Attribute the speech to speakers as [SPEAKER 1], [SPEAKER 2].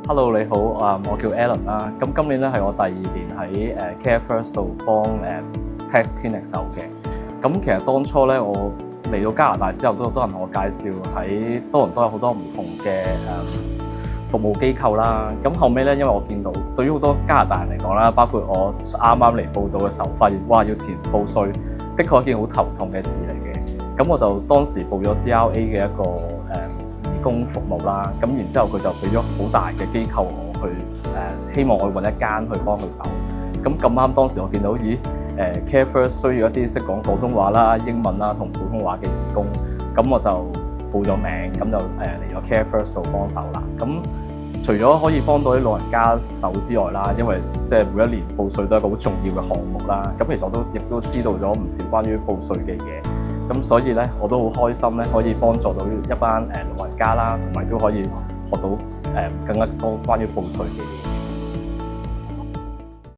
[SPEAKER 1] Hello， 你好，我叫 Alan 啦。咁今年咧係我第2年喺CareFirst 度幫Tax Clinic 手嘅。咁其實當初咧我嚟到加拿大之後，都好多人同我介紹喺多倫多有好多唔同嘅服務機構啦。咁後尾咧，因為我見到對於好多加拿大人嚟講啦，包括我啱啱嚟報到嘅時候，發現哇要填報稅，的確係一件好頭痛嘅事嚟嘅。咁我就當時報咗 CRA 嘅一個義工服務啦。咁然之後佢就俾咗好大嘅機構我去希望我揾一間去幫佢手。咁啱當時我見到CareFirst 需要一啲識講廣東話啦、英文啦同普通話嘅義工，咁我就報咗名，咁就嚟咗 CareFirst 度幫手啦。咁除咗可以幫到啲老人家手之外啦，因為即係每一年報稅都係一個好重要嘅項目啦。咁其實我亦都知道咗唔少關於報稅嘅嘢，咁所以咧我都好開心咧，可以幫助到一班老人家啦，同埋都可以學到更加多關於報稅嘅嘢。